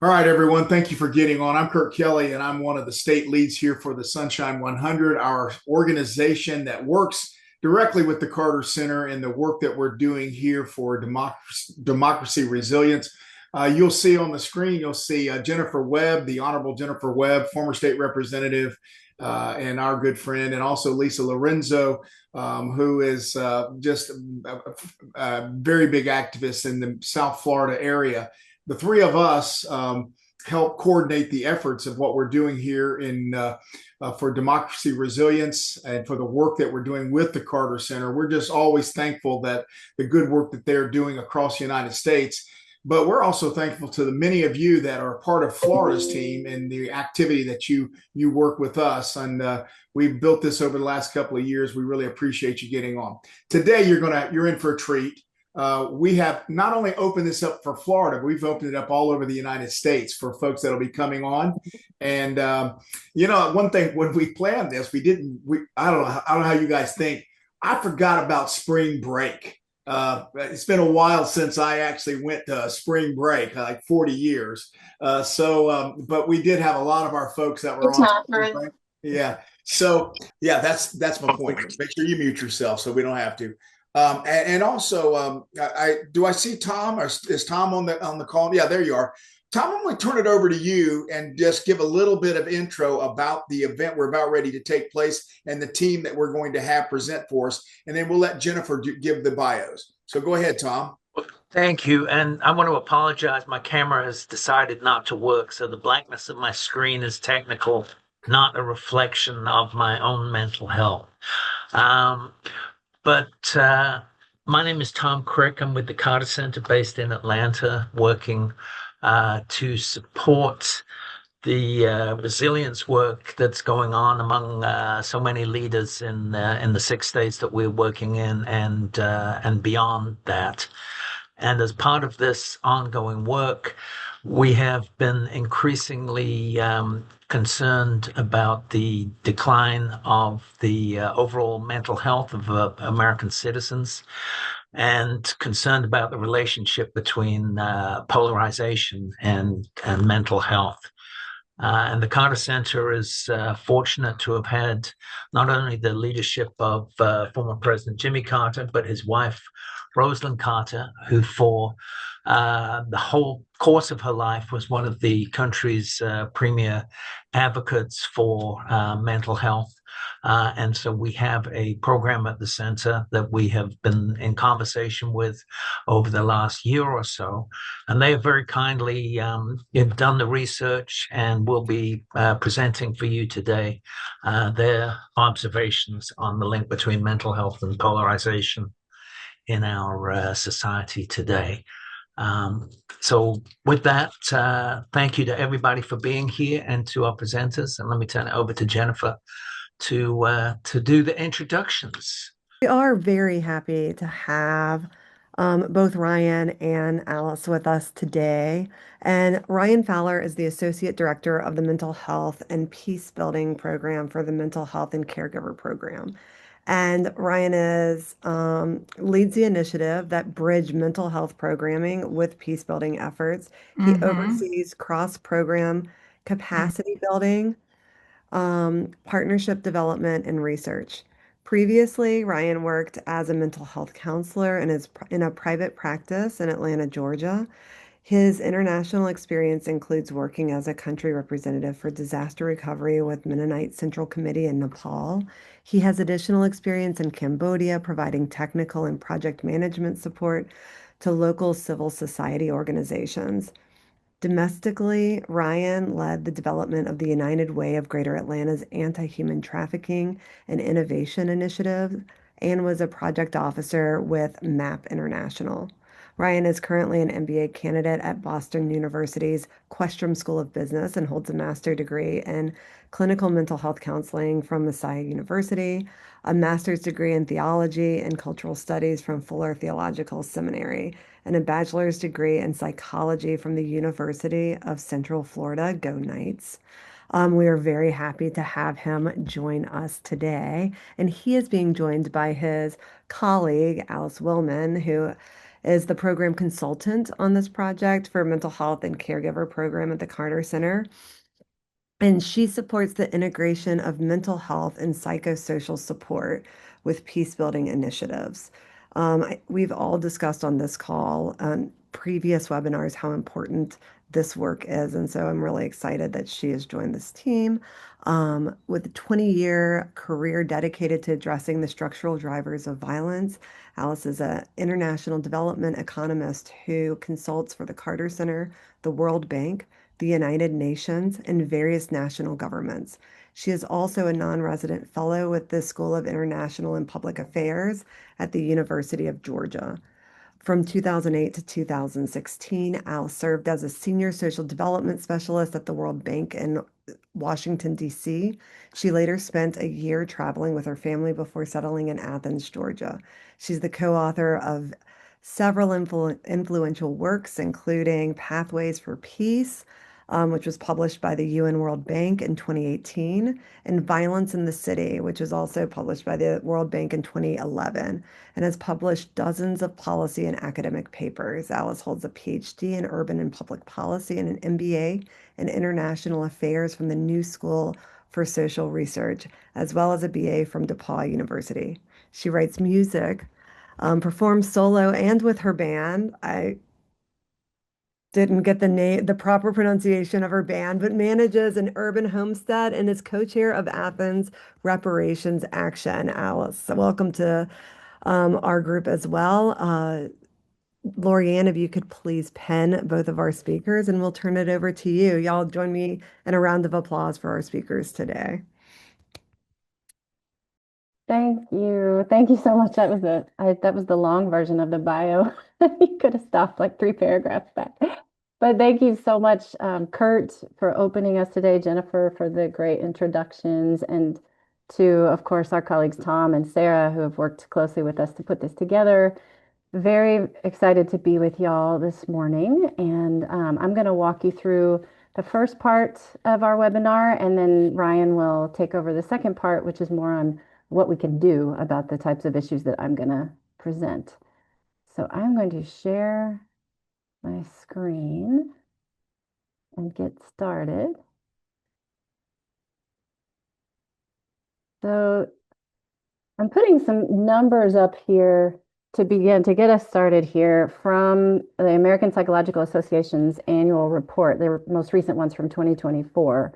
All right, everyone. Thank you for getting on. I'm Kirk Kelly, and I'm one of the state leads here for the Sunshine 100, our organization that works directly with the Carter Center and the work that we're doing here for democracy resilience. You'll see on the screen, you'll see Jennifer Webb, the Honorable Jennifer Webb, former state representative, and our good friend, and also Lisa Lorenzo, who is just a very big activist in the South Florida area. The three of us help coordinate the efforts of what we're doing here in for democracy resilience and for the work that we're doing with the Carter Center. We're just always thankful that the good work that they're doing across the United States. But we're also thankful to the many of you that are part of Florida's team and the activity that you work with us. And we've built this over the last couple of years. We really appreciate you getting on. Today, you're in for a treat. We have not only opened this up for Florida, but we've opened it up all over the United States for folks that'll be coming on. And one thing when we planned this, we didn't. I don't know how you guys think. I forgot about spring break. It's been a while since I actually went to spring break, like 40 years. But we did have a lot of our folks that were on spring break. Yeah. So yeah, that's my point. Make sure you mute yourself so we don't have to. And also, I see Tom? Or is Tom on the call? Yeah, there you are. Tom, I'm going to turn it over to you and just give a little bit of intro about the event we're about ready to take place and the team that we're going to have present for us, and then we'll let Jennifer give the bios. So go ahead, Tom. Thank you. And I want to apologize. My camera has decided not to work, so the blackness of my screen is technical, not a reflection of my own mental health. Um, but my name is Tom Crick. I'm with the Carter Center based in Atlanta, working to support the resilience work that's going on among so many leaders in the 6 states that we're working in and beyond that. And as part of this ongoing work, we have been increasingly concerned about the decline of the overall mental health of American citizens and concerned about the relationship between polarization and mental health. And the Carter Center is fortunate to have had not only the leadership of former President Jimmy Carter, but his wife, Rosalind Carter, who for the whole course of her life was one of the country's premier advocates for mental health. And so we have a program at the center that we have been in conversation with over the last year or so. And they have very kindly done the research and will be presenting for you today their observations on the link between mental health and polarization in our society today. So with that, thank you to everybody for being here and to our presenters. And let me turn it over to Jennifer to do the introductions. We are very happy to have both Ryan and Alice with us today. And Ryan Fowler is the Associate Director of the Mental Health and Peace Building Program for the Mental Health and Caregiver Program. And Ryan leads the initiative that bridge mental health programming with peace building efforts. He oversees cross-program capacity building, partnership development, and research. Previously, Ryan worked as a mental health counselor in a private practice in Atlanta, Georgia. His international experience includes working as a country representative for disaster recovery with Mennonite Central Committee in Nepal. He has additional experience in Cambodia, providing technical and project management support to local civil society organizations. Domestically, Ryan led the development of the United Way of Greater Atlanta's anti-human trafficking and innovation initiative and was a project officer with MAP International. Ryan is currently an MBA candidate at Boston University's Questrom School of Business and holds a master's degree in clinical mental health counseling from Messiah University, a master's degree in theology and cultural studies from Fuller Theological Seminary, and a bachelor's degree in psychology from the University of Central Florida. Go Knights. We are very happy to have him join us today. And he is being joined by his colleague, Alice Willman, who is the program consultant on this project for mental health and caregiver program at the Carter Center. And she supports the integration of mental health and psychosocial support with peace building initiatives. We've all discussed on this call on previous webinars how important this work is. And so I'm really excited that she has joined this team. With a 20-year career dedicated to addressing the structural drivers of violence, Alice is an international development economist who consults for the Carter Center, the World Bank, the United Nations, and various national governments. She is also a non-resident fellow with the School of International and Public Affairs at the University of Georgia. From 2008 to 2016, Al served as a senior social development specialist at the World Bank in Washington, D.C. She later spent a year traveling with her family before settling in Athens, Georgia. She's the co-author of several influential works, including Pathways for Peace, which was published by the UN World Bank in 2018, and Violence in the City, which was also published by the World Bank in 2011 and has published dozens of policy and academic papers. Alice holds a PhD in urban and public policy and an MBA in international affairs from the New School for Social Research, as well as a BA from DePauw University. She writes music, performs solo and with her band. I didn't get the proper pronunciation of her band, but manages an urban homestead and is co-chair of Athens Reparations Action. Alice, welcome to our group as well. Lorianne, if you could please pen both of our speakers, and we'll turn it over to you. Y'all join me in a round of applause for our speakers today. Thank you. Thank you so much. That was the long version of the bio. You could have stopped like 3 paragraphs back. But thank you so much, Kurt, for opening us today, Jennifer, for the great introductions, and to, of course, our colleagues Tom and Sarah, who have worked closely with us to put this together. Very excited to be with y'all this morning, and I'm going to walk you through the first part of our webinar, and then Ryan will take over the second part, which is more on what we can do about the types of issues that I'm going to present. So I'm going to share my screen and get started. So I'm putting some numbers up here to begin to get us started here from the American Psychological Association's annual report, the most recent ones from 2024,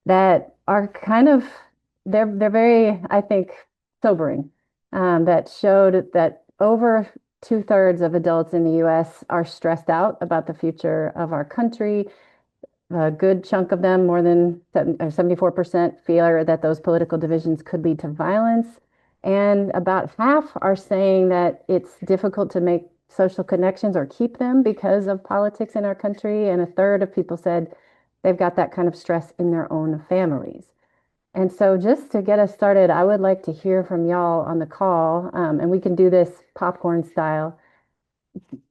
that are they're very, I think, sobering, that showed that over 2/3 of adults in the US are stressed out about the future of our country. A good chunk of them, more than 74%, feel that those political divisions could lead to violence. And about half are saying that it's difficult to make social connections or keep them because of politics in our country. And a third of people said they've got that kind of stress in their own families. And so just to get us started, I would like to hear from y'all on the call, and we can do this popcorn style.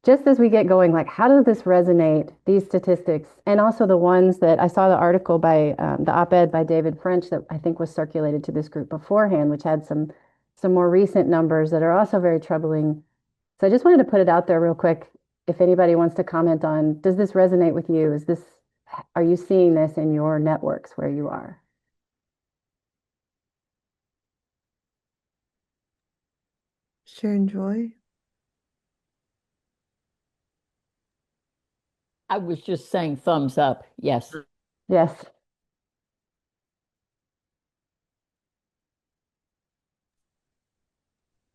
Just as we get going, like, how does this resonate, these statistics, and also the ones that I saw the article by the op-ed by David French that I think was circulated to this group beforehand, which had some more recent numbers that are also very troubling. So I just wanted to put it out there real quick. If anybody wants to comment on, does this resonate with you? Are you seeing this in your networks where you are? Sharon Joy. I was just saying thumbs up. Yes. Yes.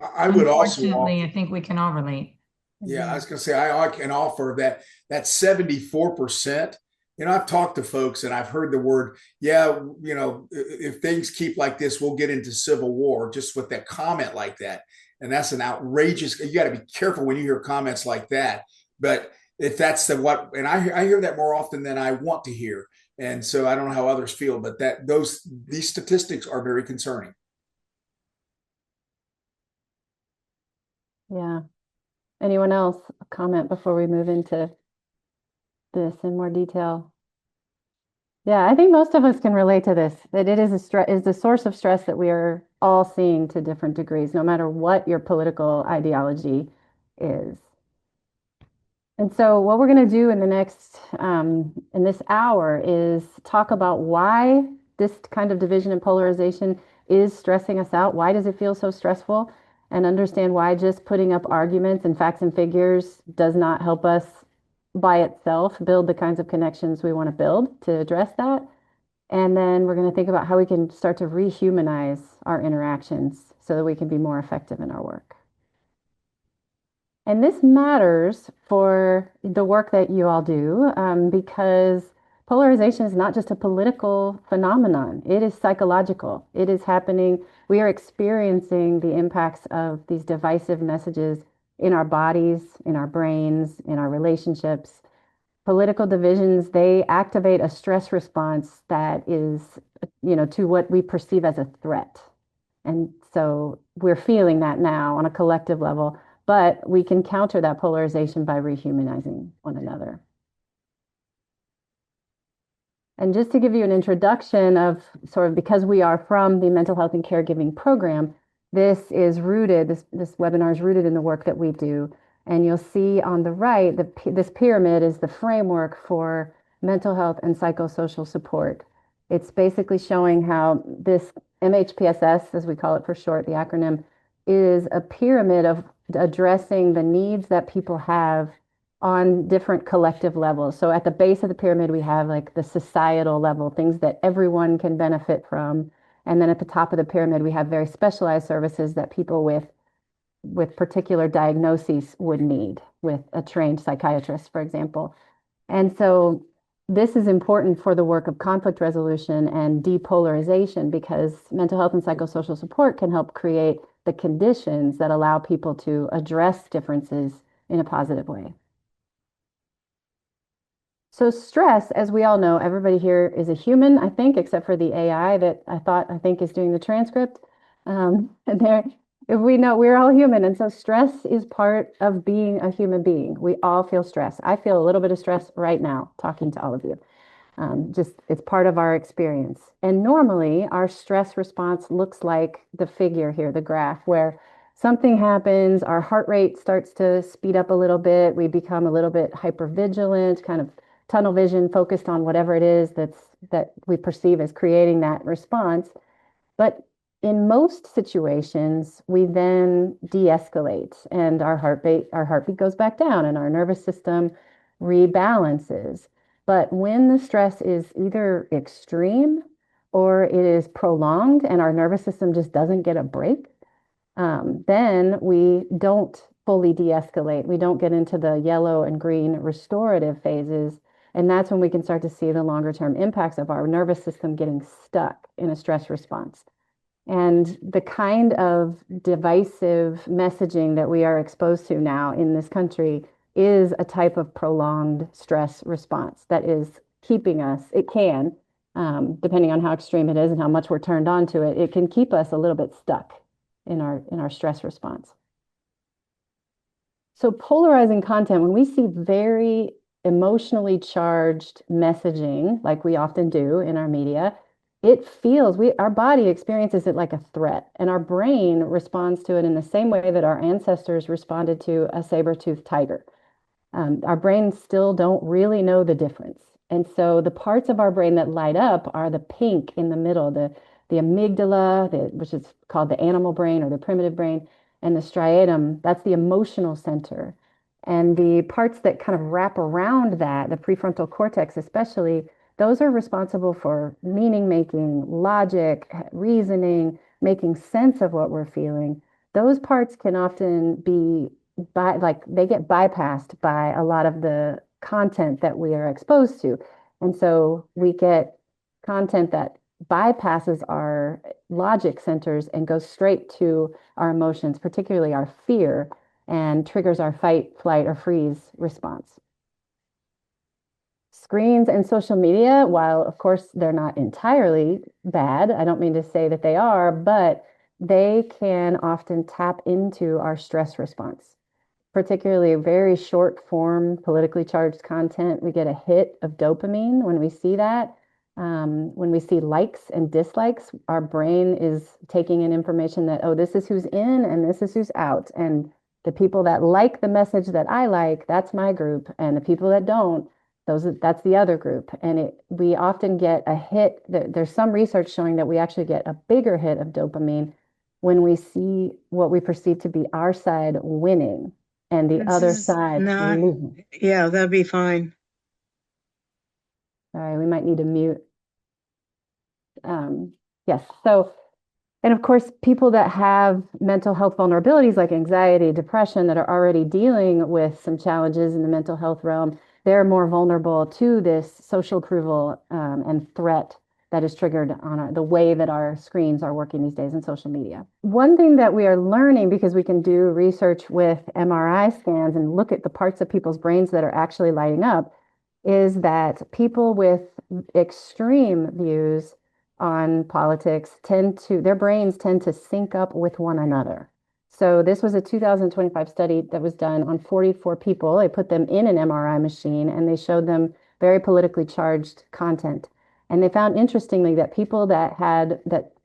I would also Unfortunately, I think we can all relate. Yeah, I was going to say I can offer that 74%. I've talked to folks and I've heard the word, yeah, if things keep like this, we'll get into civil war, just with that comment like that. And that's an outrageous, you got to be careful when you hear comments like that. But if that's and I hear that more often than I want to hear. And so I don't know how others feel, but these statistics are very concerning. Yeah. Anyone else comment before we move into this in more detail? Yeah, I think most of us can relate to this, that it is a source of stress that we are all seeing to different degrees, no matter what your political ideology is. And so what we're going to do in the next, in this hour is talk about why this kind of division and polarization is stressing us out. Why does it feel so stressful? And understand why just putting up arguments and facts and figures does not help us by itself build the kinds of connections we want to build to address that. And then we're going to think about how we can start to rehumanize our interactions so that we can be more effective in our work. And this matters for the work that you all do because polarization is not just a political phenomenon, it is psychological. It is happening. We are experiencing the impacts of these divisive messages in our bodies, in our brains, in our relationships. Political divisions, they activate a stress response that is, to what we perceive as a threat. And so we're feeling that now on a collective level, but we can counter that polarization by rehumanizing one another. And just to give you an introduction of sort of because we are from the mental health and caregiving program, this webinar is rooted in the work that we do. And you'll see on the right, this pyramid is the framework for mental health and psychosocial support. It's basically showing how this MHPSS, as we call it for short, the acronym, is a pyramid of addressing the needs that people have on different collective levels. So at the base of the pyramid, we have like the societal level, things that everyone can benefit from. And then at the top of the pyramid, we have very specialized services that people with particular diagnoses would need with a trained psychiatrist, for example. And so this is important for the work of conflict resolution and depolarization because mental health and psychosocial support can help create the conditions that allow people to address differences in a positive way. So stress, as we all know, everybody here is a human, I think, except for the AI that I think is doing the transcript. And there, if we know we're all human, and so stress is part of being a human being. We all feel stress. I feel a little bit of stress right now talking to all of you. Just it's part of our experience. And normally our stress response looks like the figure here, the graph, where something happens, our heart rate starts to speed up a little bit, we become a little bit hypervigilant, kind of tunnel vision focused on whatever it is that we perceive as creating that response. But in most situations, we then de-escalate and our heartbeat goes back down and our nervous system rebalances. But when the stress is either extreme or it is prolonged and our nervous system just doesn't get a break, then we don't fully de-escalate. We don't get into the yellow and green restorative phases. And that's when we can start to see the longer term impacts of our nervous system getting stuck in a stress response. And the kind of divisive messaging that we are exposed to now in this country is a type of prolonged stress response that is keeping us, it can, depending on how extreme it is and how much we're turned on to it, it can keep us a little bit stuck in our stress response. So polarizing content, when we see very emotionally charged messaging, like we often do in our media, our body experiences it like a threat, and our brain responds to it in the same way that our ancestors responded to a saber-toothed tiger. Our brains still don't really know the difference. And so the parts of our brain that light up are the pink in the middle, the amygdala, which is called the animal brain or the primitive brain, and the striatum, that's the emotional center. And the parts that kind of wrap around that, the prefrontal cortex especially, those are responsible for meaning making, logic, reasoning, making sense of what we're feeling. Those parts can often be they get bypassed by a lot of the content that we are exposed to. And so we get content that bypasses our logic centers and goes straight to our emotions, particularly our fear, and triggers our fight, flight, or freeze response. Screens and social media, while of course they're not entirely bad, I don't mean to say that they are, but they can often tap into our stress response, particularly very short form, politically charged content. We get a hit of dopamine when we see that. When we see likes and dislikes, our brain is taking in information that, oh, this is who's in and this is who's out. And The people that like the message that I like, that's my group. And the people that don't, that's the other group. And we often get a hit. There's some research showing that we actually get a bigger hit of dopamine when we see what we perceive to be our side winning and the This other is side not, losing. yeah, that'd be fine. All right, we might need to mute. Yes. So, and of course, people that have mental health vulnerabilities like anxiety, depression, that are already dealing with some challenges in the mental health realm, they're more vulnerable to this social approval and threat that is triggered on the way that our screens are working these days in social media. One thing that we are learning, because we can do research with MRI scans and look at the parts of people's brains that are actually lighting up, is that people with extreme views on politics their brains tend to sync up with one another. So this was a 2025 study that was done on 44 people. They put them in an MRI machine and they showed them very politically charged content. And they found interestingly that people that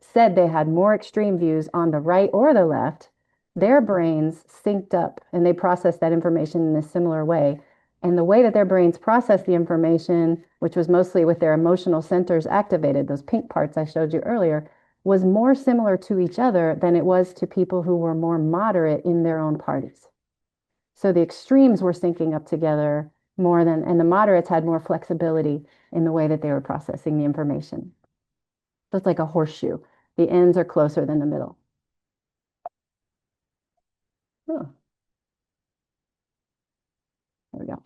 said they had more extreme views on the right or the left, their brains synced up and they processed that information in a similar way. And the way that their brains process the information, which was mostly with their emotional centers activated, those pink parts I showed you earlier, was more similar to each other than it was to people who were more moderate in their own parties. So the extremes were syncing up together and the moderates had more flexibility in the way that they were processing the information. So it's like a horseshoe. The ends are closer than the middle. Oh, there we go.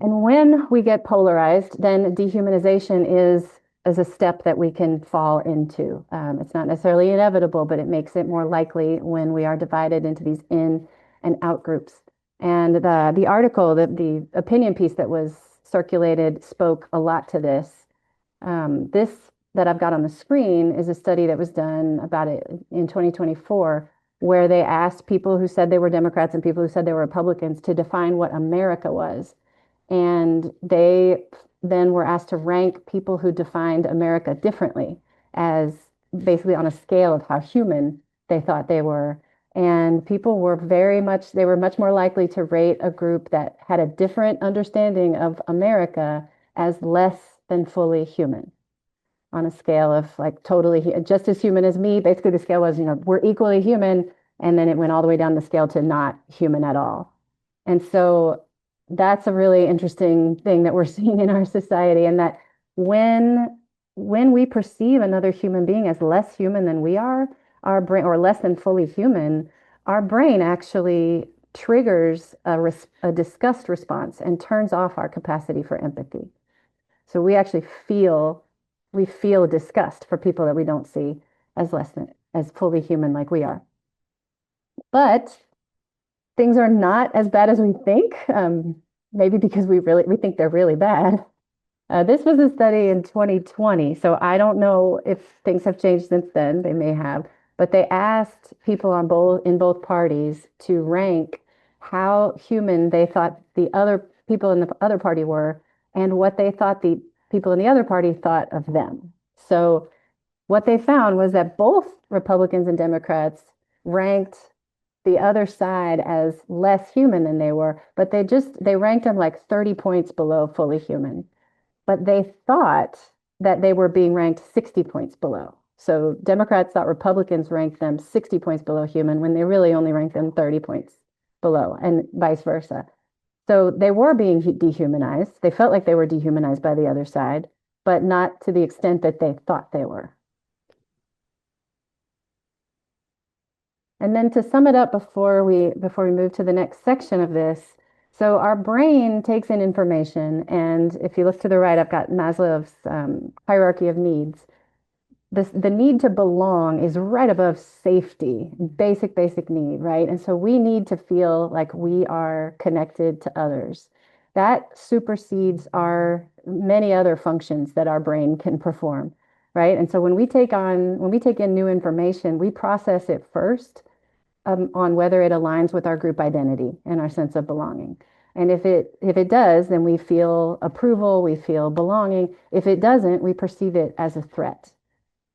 And when we get polarized, then dehumanization is a step that we can fall into. It's not necessarily inevitable, but it makes it more likely when we are divided into these in and out groups. And the article, the opinion piece that was circulated spoke a lot to this. This that I've got on the screen is a study that was done about it in 2024, where they asked people who said they were Democrats and people who said they were Republicans to define what America was. And they then were asked to rank people who defined America differently, as basically on a scale of how human they thought they were. And people were they were much more likely to rate a group that had a different understanding of America as less than fully human, on a scale of like totally just as human as me. Basically, the scale was, we're equally human. And then it went all the way down the scale to not human at all. And so that's a really interesting thing that we're seeing in our society, and that when we perceive another human being as less human than we are, our brain, or less than fully human, our brain actually triggers a disgust response and turns off our capacity for empathy. So we feel disgust for people that we don't see as less than as fully human like we are. But things are not as bad as we think. Maybe because we think they're really bad. This was a study in 2020, so I don't know if things have changed since then. They may have, but they asked people in both parties to rank how human they thought the other people in the other party were, and what they thought the people in the other party thought of them. So what they found was that both Republicans and Democrats ranked the other side as less human than they were, but they ranked them like 30 points below fully human. But they thought that they were being ranked 60 points below. So Democrats thought Republicans ranked them 60 points below human when they really only ranked them 30 points below, and vice versa. So they were being dehumanized. They felt like they were dehumanized by the other side, but not to the extent that they thought they were. And then to sum it up before we move to the next section of this, so our brain takes in information, and if you look to the right, I've got Maslow's hierarchy of needs. The need to belong is right above safety, basic need, right? And so we need to feel like we are connected to others. That supersedes our many other functions that our brain can perform, right? And so when we take in new information, we process it first on whether it aligns with our group identity and our sense of belonging. And if it does, then we feel approval, we feel belonging. If it doesn't, we perceive it as a threat.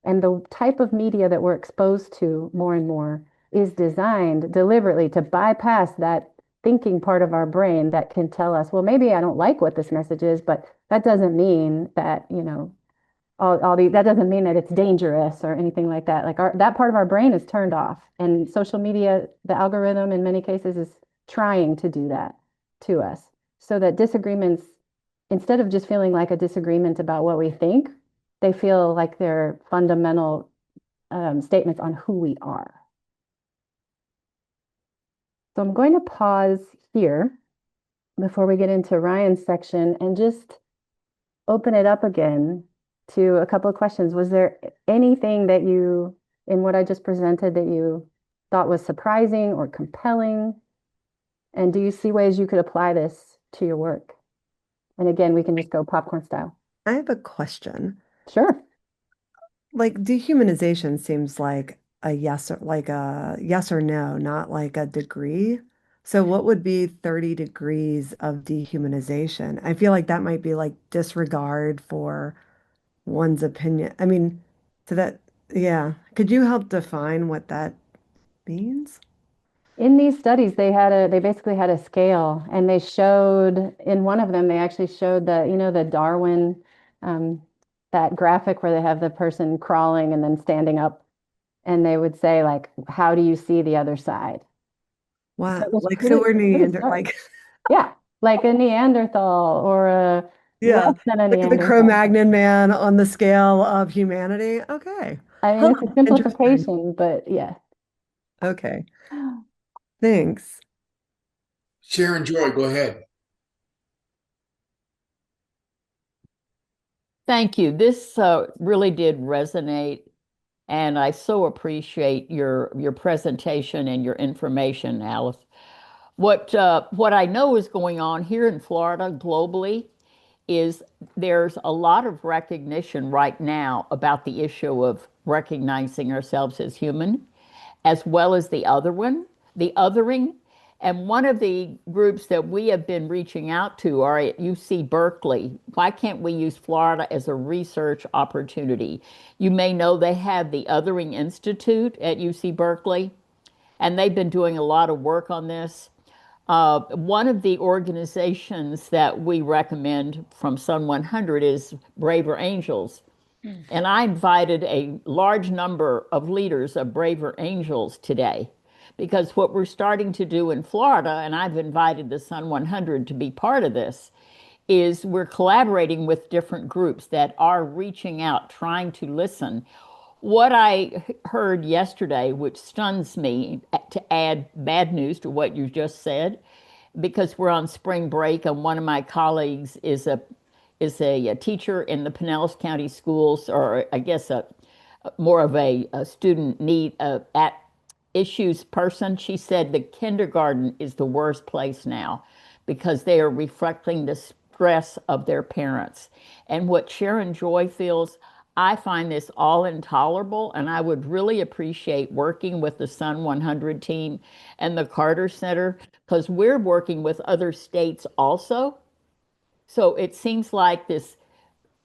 And the type of media that we're exposed to more and more is designed deliberately to bypass that thinking part of our brain that can tell us, well, maybe I don't like what this message is, but that doesn't mean that, that doesn't mean that it's dangerous or anything like that. Like that part of our brain is turned off. And social media, the algorithm in many cases is trying to do that to us so that disagreements, instead of just feeling like a disagreement about what we think, they feel like they're fundamental statements on who we are. So I'm going to pause here before we get into Ryan's section and just open it up again to a couple of questions. Was there anything that you, in what I just presented, that you thought was surprising or compelling? And do you see ways you could apply this to your work? And again, we can just go popcorn style. I have a question. Sure. Like dehumanization seems like a yes or no, not like a degree. So what would be 30 degrees of dehumanization? I feel like that might be like disregard for one's opinion. I mean, so that, yeah. Could you help define what that means? In these studies, they basically had a scale, and they showed in one of them, they actually showed the Darwin, um, that graphic where they have the person crawling and then standing up, and they would say like, how do you see the other side? So Wow. it was Like, so we're pretty Neander, stark. like, Yeah, like a Neanderthal or a yeah, less than a like the Neanderthal. Cro-Magnon man on the scale of humanity. Okay. I mean, Huh. it's a Interesting. simplification, but yeah. Okay. Thanks. Sharon Joy, go ahead. Thank you. This really did resonate, and I so appreciate your presentation and your information, Alice. What I know is going on here in Florida globally is there's a lot of recognition right now about the issue of recognizing ourselves as human, as well as the othering. And one of the groups that we have been reaching out to are at UC Berkeley. Why can't we use Florida as a research opportunity? You may know they have the Othering Institute at UC Berkeley, and they've been doing a lot of work on this. One of the organizations that we recommend from Sun 100 is Braver Angels. And I invited a large number of leaders of Braver Angels today because what we're starting to do in Florida, and I've invited the Sun 100 to be part of this, is we're collaborating with different groups that are reaching out, trying to listen. What I heard yesterday, which stuns me, to add bad news to what you just said, because we're on spring break, and one of my colleagues is a teacher in the Pinellas County schools, or I guess more of a student need at issues person. She said the kindergarten is the worst place now because they are reflecting the stress of their parents. And what Sharon Joy feels, I find this all intolerable, and I would really appreciate working with the Sun 100 team and the Carter Center because we're working with other states also. So it seems like these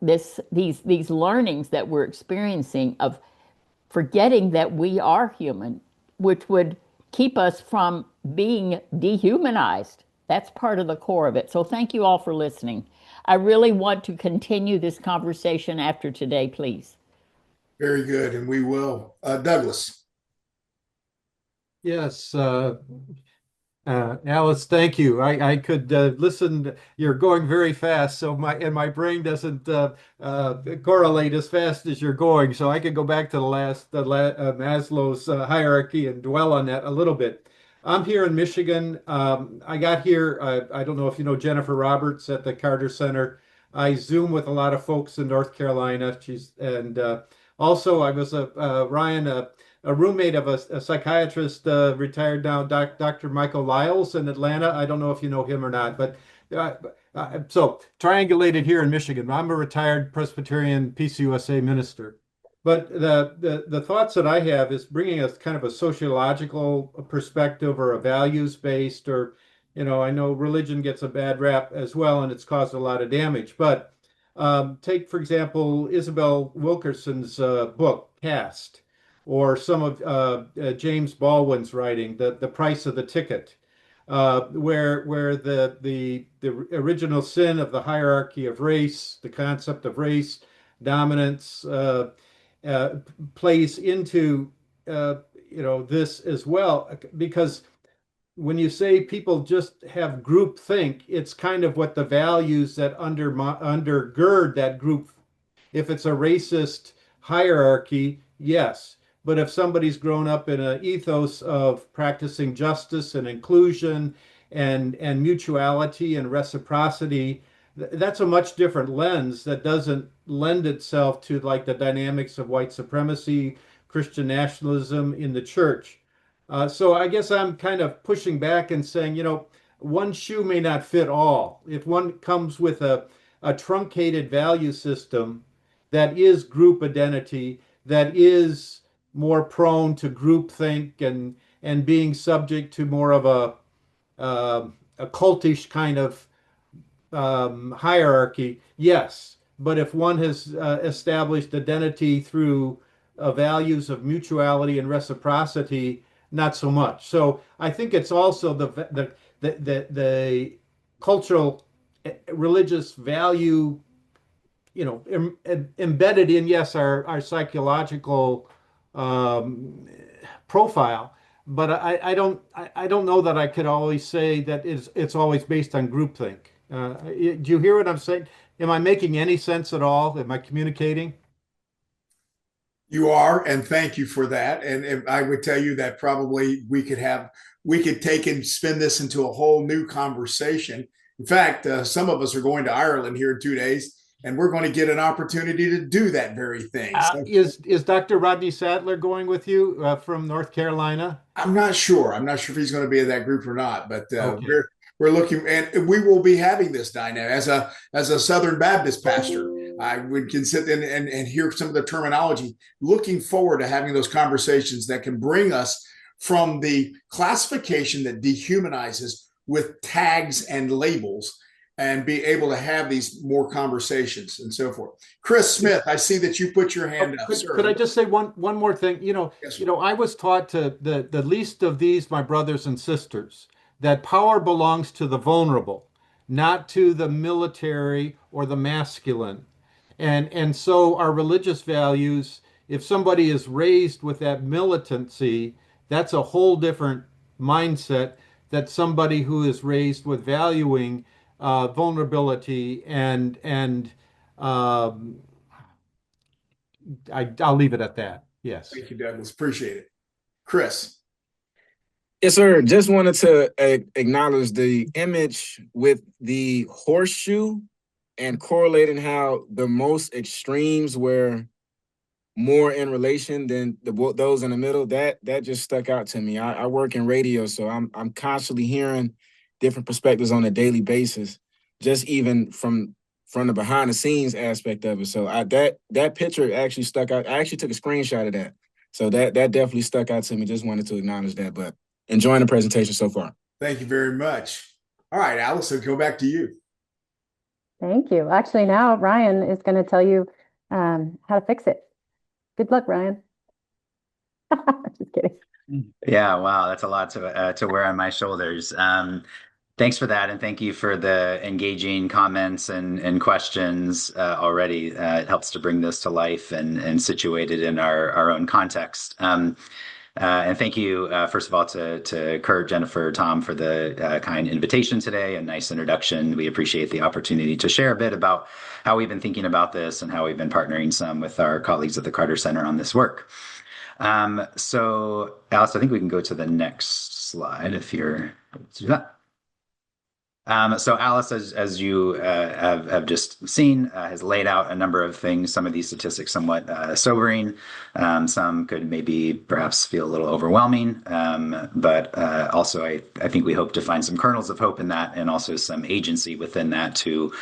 learnings that we're experiencing of forgetting that we are human, which would keep us from being dehumanized. That's part of the core of it. So thank you all for listening. I really want to continue this conversation after today, please. Very good, and we will. Douglas. Yes, Alice, thank you. I could listen. You're going very fast, so my brain doesn't correlate as fast as you're going. So I could go back to Maslow's hierarchy and dwell on that a little bit. I'm here in Michigan. I got here. I don't know if you know Jennifer Roberts at the Carter Center. I Zoom with a lot of folks in North Carolina. She's and also I was Ryan. A roommate of a psychiatrist, retired now, Dr. Michael Lyles in Atlanta. I don't know if you know him or not, but uh, so triangulated here in Michigan. I'm a retired Presbyterian PCUSA minister. But the thoughts that I have is bringing a kind of a sociological perspective or a values based, or I know religion gets a bad rap as well, and it's caused a lot of damage. But take for example Isabel Wilkerson's book Caste. or some of James Baldwin's writing, The Price of the Ticket, where the original sin of the hierarchy of race, the concept of race dominance, uh, plays into uh, this as well, because when you say people just have group think, it's kind of what the values that undergird that group. If it's a racist hierarchy, yes. But if somebody's grown up in an ethos of practicing justice and inclusion and mutuality and reciprocity, that's a much different lens that doesn't lend itself to like the dynamics of white supremacy, Christian nationalism in the church. So I guess I'm kind of pushing back and saying, one shoe may not fit all. If one comes with a truncated value system that is group identity, that is more prone to groupthink and being subject to more of a cultish kind of hierarchy, yes. But if one has established identity through values of mutuality and reciprocity, not so much. So I think it's also the cultural religious value, embedded in, yes, our psychological um, profile. But I don't know that I could always say that it's always based on groupthink. Do you hear what I'm saying? Am I making any sense at all? Am I communicating? You are, and thank you for that. And I would tell you that probably we could take and spin this into a whole new conversation. In fact, some of us are going to Ireland here in 2 days, and we're going to get an opportunity to do that very thing. So Is Dr. Rodney Sadler going with you from North Carolina? I'm not sure. I'm not sure if he's going to be in that group or not, but Okay. we're looking, and we will be having this dynamic as a Southern Baptist pastor. I would can sit and hear some of the terminology. Looking forward to having those conversations that can bring us from the classification that dehumanizes with tags and labels, and be able to have these more conversations and so forth. Chris Smith, I see that you put your Oh, hand up, could sir. I just say one more thing? Yes, I was taught to the least of these, my brothers and sisters, that power belongs to the vulnerable, not to the military or the masculine. And so our religious values, if somebody is raised with that militancy, that's a whole different mindset that somebody who is raised with valuing vulnerability and um, I'll leave it at that. Yes. thank you, Douglas. Appreciate it. Chris. Yes, sir. Just wanted to acknowledge the image with the horseshoe and correlating how the most extremes were more in relation than those in the middle. That just stuck out to me. I work in radio, so I'm constantly hearing different perspectives on a daily basis, just even from the behind the scenes aspect of it. So that picture actually stuck out. I actually took a screenshot of that. So that definitely stuck out to me. Just wanted to acknowledge that. But enjoying the presentation so far. Thank you very much. All right, Alice, I'll go back to you. Thank you. Actually, now Ryan is going to tell you how to fix it. Good luck, Ryan. Just kidding. Yeah, wow, that's a lot to wear on my shoulders. Thanks for that, and thank you for the engaging comments and questions already. It helps to bring this to life and situate it in our own context. And thank you, first of all, to Kurt, Jennifer, Tom for the kind invitation today and nice introduction. We appreciate the opportunity to share a bit about how we've been thinking about this and how we've been partnering some with our colleagues at the Carter Center on this work. So, Alice, I think we can go to the next slide if you're able to do that. So Alice, as you have just seen, has laid out a number of things. Some of these statistics somewhat sobering. Some could maybe perhaps feel a little overwhelming. But also, I think we hope to find some kernels of hope in that, and also some agency within that to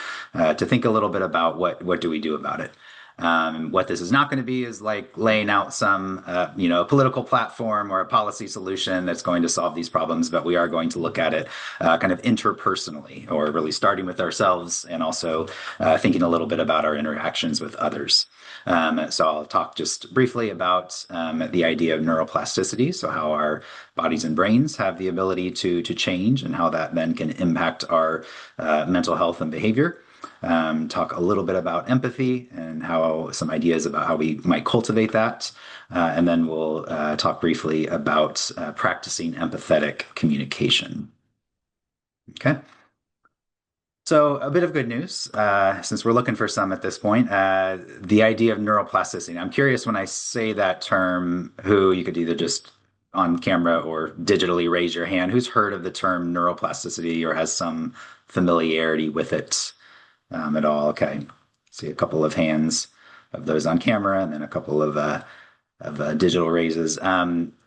think a little bit about what do we do about it. What this is not going to be is like laying out some, a political platform or a policy solution that's going to solve these problems, but we are going to look at it kind of interpersonally, or really starting with ourselves and also thinking a little bit about our interactions with others. So I'll talk just briefly about the idea of neuroplasticity, so how our bodies and brains have the ability to change and how that then can impact our mental health and behavior. Talk a little bit about empathy and how some ideas about how we might cultivate that. And then we'll talk briefly about practicing empathetic communication. Okay. So a bit of good news, since we're looking for some at this point, the idea of neuroplasticity. I'm curious when I say that term, who you could either just on camera or digitally raise your hand, who's heard of the term neuroplasticity or has some familiarity with it at all? Okay. See a couple of hands of those on camera and then a couple of digital raises.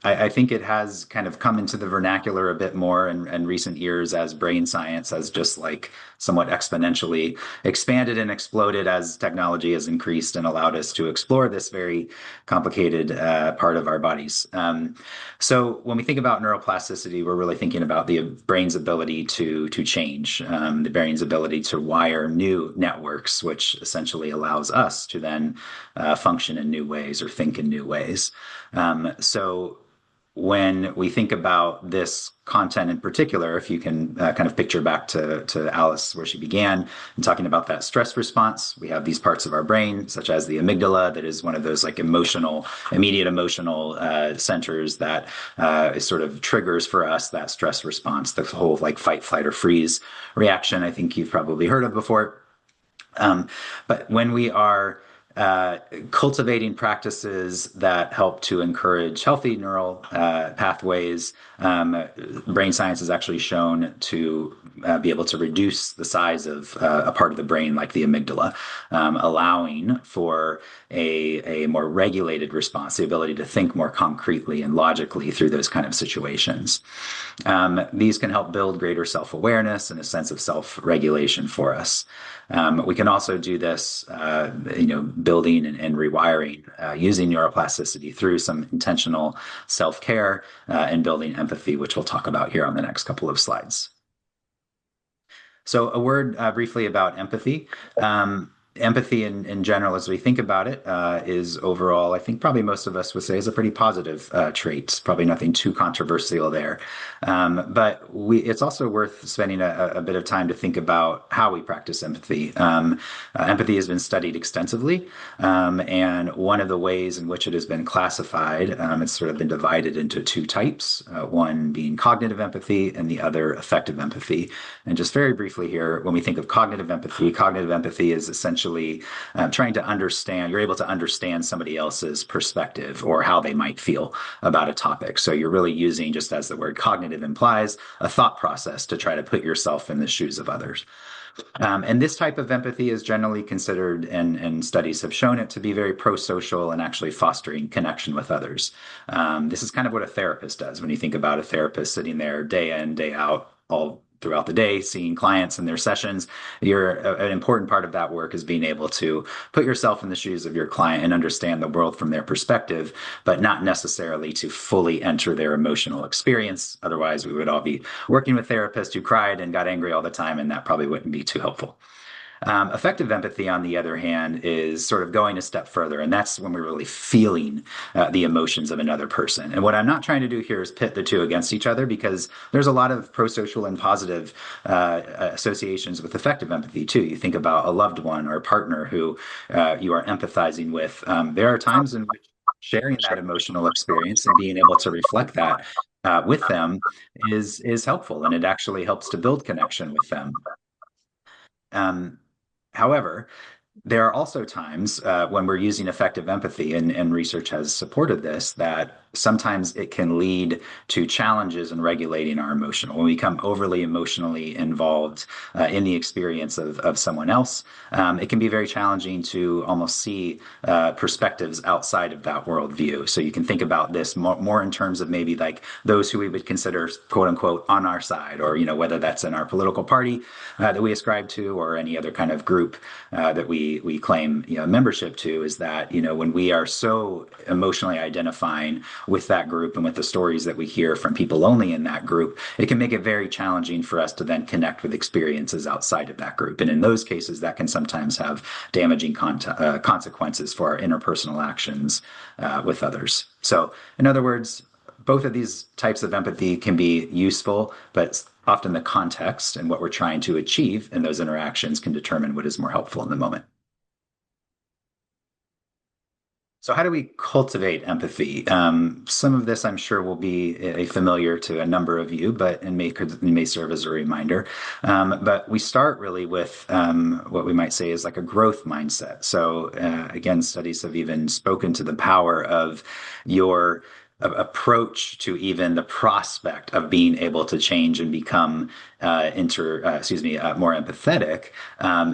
I think it has kind of come into the vernacular a bit more in recent years as brain science has just like somewhat exponentially expanded and exploded as technology has increased and allowed us to explore this very complicated part of our bodies. So when we think about neuroplasticity, we're really thinking about the brain's ability to change, the brain's ability to wire new networks, which essentially allows us to then function in new ways or think in new ways. So when we think about this content in particular, if you can kind of picture back to Alice where she began and talking about that stress response, we have these parts of our brain, such as the amygdala, that is one of those like immediate emotional centers that is sort of triggers for us that stress response, the whole like fight, flight, or freeze reaction. I think you've probably heard of before. But when we are cultivating practices that help to encourage healthy neural pathways, brain science has actually shown to be able to reduce the size of a part of the brain like the amygdala, allowing for a more regulated response, the ability to think more concretely and logically through those kind of situations. These can help build greater self-awareness and a sense of self-regulation for us. We can also do this, building and rewiring using neuroplasticity through some intentional self-care and building empathy, which we'll talk about here on the next couple of slides. So a word briefly about empathy. Empathy in general, as we think about it, is overall, I think probably most of us would say is a pretty positive trait. Probably nothing too controversial there. But it's also worth spending a bit of time to think about how we practice empathy. Empathy has been studied extensively. And one of the ways in which it has been classified, it's sort of been divided into two types, one being cognitive empathy and the other affective empathy. And just very briefly here, when we think of cognitive empathy is essentially trying to understand, you're able to understand somebody else's perspective or how they might feel about a topic. So you're really using, just as the word cognitive implies, a thought process to try to put yourself in the shoes of others. And this type of empathy is generally considered, and studies have shown it to be very pro-social and actually fostering connection with others. This is kind of what a therapist does. When you think about a therapist sitting there day in, day out, all throughout the day, seeing clients in their sessions, an important part of that work is being able to put yourself in the shoes of your client and understand the world from their perspective, but not necessarily to fully enter their emotional experience. Otherwise, we would all be working with therapists who cried and got angry all the time, and that probably wouldn't be too helpful. Affective empathy, on the other hand, is sort of going a step further, and that's when we're really feeling the emotions of another person. And what I'm not trying to do here is pit the two against each other, because there's a lot of pro-social and positive associations with affective empathy too. You think about a loved one or a partner who you are empathizing with. There are times in which sharing that emotional experience and being able to reflect that with them is helpful, and it actually helps to build connection with them. However, there are also times when we're using affective empathy, and research has supported this, that sometimes it can lead to challenges in regulating our emotional. When we become overly emotionally involved in the experience of someone else, it can be very challenging to almost see perspectives outside of that worldview. So you can think about this more in terms of maybe like those who we would consider quote unquote on our side, or whether that's in our political party that we ascribe to, or any other kind of group that we claim membership to. Is that when we are so emotionally identifying with that group and with the stories that we hear from people only in that group, it can make it very challenging for us to then connect with experiences outside of that group. And in those cases, that can sometimes have damaging consequences for our interpersonal actions with others. So, in other words, both of these types of empathy can be useful, but often the context and what we're trying to achieve in those interactions can determine what is more helpful in the moment. So, how do we cultivate empathy? Some of this, I'm sure, will be familiar to a number of you, but may serve as a reminder. But we start really with what we might say is like a growth mindset. So, again, studies have even spoken to the power of your approach to even the prospect of being able to change and become more empathetic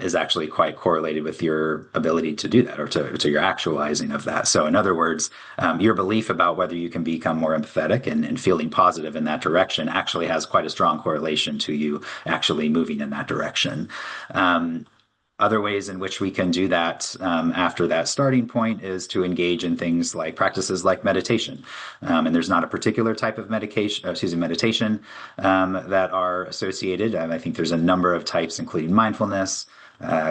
is actually quite correlated with your ability to do that, or to your actualizing of that. So in other words, your belief about whether you can become more empathetic and feeling positive in that direction actually has quite a strong correlation to you actually moving in that direction. Other ways in which we can do that after that starting point is to engage in things like practices like meditation. And there's not a particular type of meditation that are associated. I think there's a number of types, including mindfulness,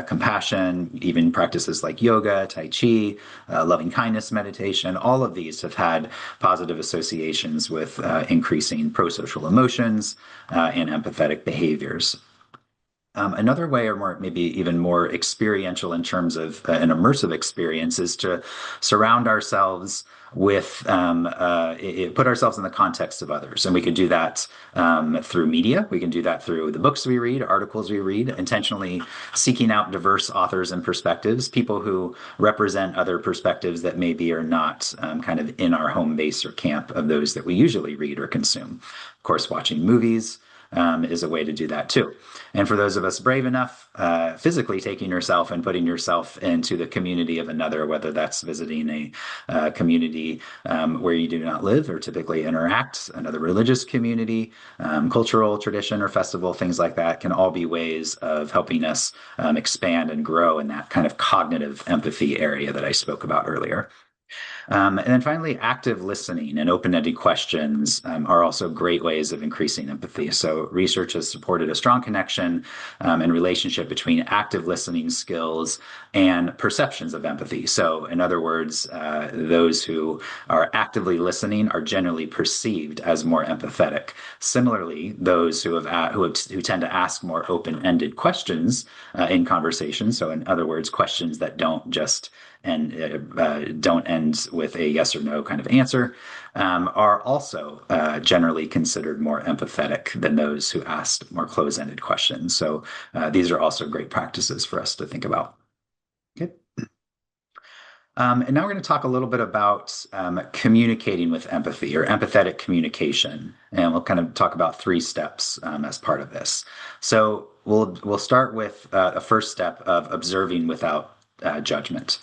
compassion, even practices like yoga, tai chi, loving kindness meditation. All of these have had positive associations with increasing pro-social emotions and empathetic behaviors. Another way, or maybe even more experiential in terms of an immersive experience, is to surround ourselves with, put ourselves in the context of others. And we can do that through media. We can do that through the books we read, articles we read, intentionally seeking out diverse authors and perspectives, people who represent other perspectives that maybe are not kind of in our home base or camp of those that we usually read or consume. Of course, watching movies is a way to do that too. And for those of us brave enough, physically taking yourself and putting yourself into the community of another, whether that's visiting a community where you do not live or typically interact, another religious community, cultural tradition or festival, things like that, can all be ways of helping us expand and grow in that kind of cognitive empathy area that I spoke about earlier. And then finally, active listening and open-ended questions are also great ways of increasing empathy. So research has supported a strong connection and relationship between active listening skills and perceptions of empathy. So in other words, those who are actively listening are generally perceived as more empathetic. Similarly, those who tend to ask more open-ended questions in conversation. So in other words, questions that don't just don't end with a yes or no kind of answer, are also generally considered more empathetic than those who asked more close-ended questions. So these are also great practices for us to think about. Okay. And now we're going to talk a little bit about communicating with empathy, or empathetic communication, and we'll kind of talk about 3 steps as part of this. So we'll start with a first step of observing without judgment.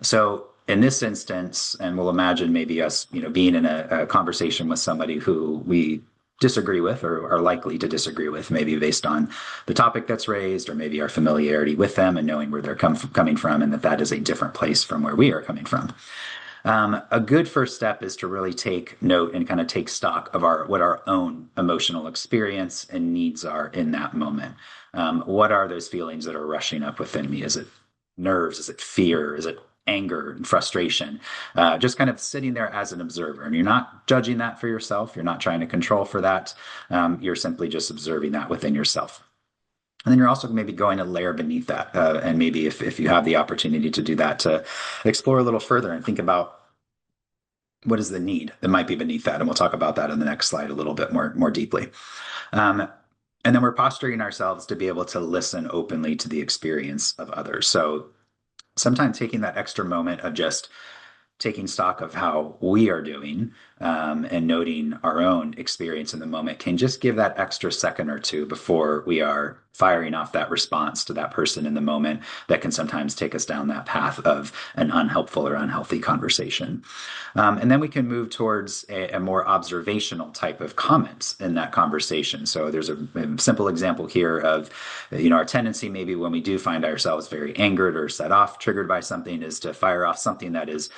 So in this instance, and we'll imagine maybe us, being in a conversation with somebody who we disagree with, or are likely to disagree with, maybe based on the topic that's raised, or maybe our familiarity with them and knowing where they're coming from, and that is a different place from where we are coming from. A good first step is to really take note and kind of take stock of what our own emotional experience and needs are in that moment. What are those feelings that are rushing up within me? Is it nerves? Is it fear? Is it anger and frustration? Just kind of sitting there as an observer. And you're not judging that for yourself. You're not trying to control for that. You're simply just observing that within yourself. And then you're also maybe going a layer beneath that. And maybe if you have the opportunity to do that, to explore a little further and think about what is the need that might be beneath that. And we'll talk about that in the next slide a little bit more deeply. And then we're posturing ourselves to be able to listen openly to the experience of others. So sometimes taking that extra moment of just taking stock of how we are doing, and noting our own experience in the moment can just give that extra second or two before we are firing off that response to that person in the moment that can sometimes take us down that path of an unhelpful or unhealthy conversation. And then we can move towards a more observational type of comments in that conversation. So there's a simple example here of, our tendency maybe when we do find ourselves very angered or set off, triggered by something, is to fire off something that is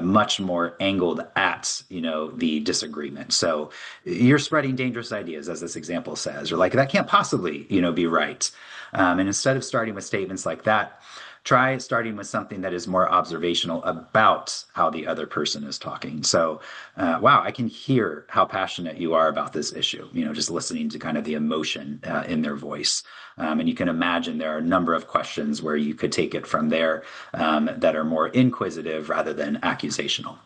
much more angled at, the disagreement. So you're spreading dangerous ideas, as this example says, or like that can't possibly, be right. And instead of starting with statements like that, try starting with something that is more observational about how the other person is talking. So, wow, I can hear how passionate you are about this issue, just listening to kind of the emotion in their voice. And you can imagine there are a number of questions where you could take it from there, that are more inquisitive rather than accusational.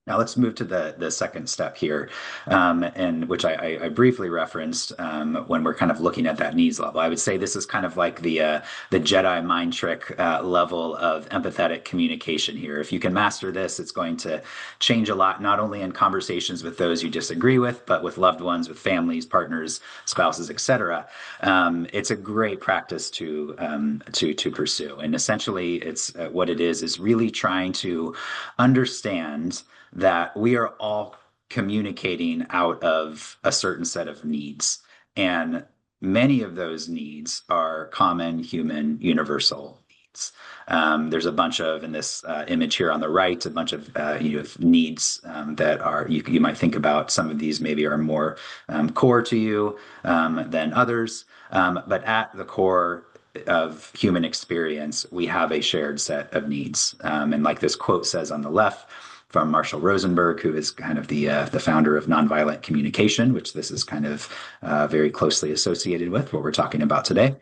Now let's move to the second step here, and which I briefly referenced, when we're kind of looking at that needs level. I would say this is kind of like the Jedi mind trick level of empathetic communication here. If you can master this, it's going to change a lot, not only in conversations with those you disagree with, but with loved ones, with families, partners, spouses, etc. It's a great practice to pursue, and essentially, it's what it is really trying to understand that we are all communicating out of a certain set of needs. And many of those needs are common, human, universal needs. There's a bunch of, in this image here on the right, a bunch of needs that are, you might think about some of these maybe are more core to you than others. But at the core of human experience, we have a shared set of needs. And like this quote says on the left, from Marshall Rosenberg, who is kind of the founder of nonviolent communication, which this is kind of very closely associated with what we're talking about today.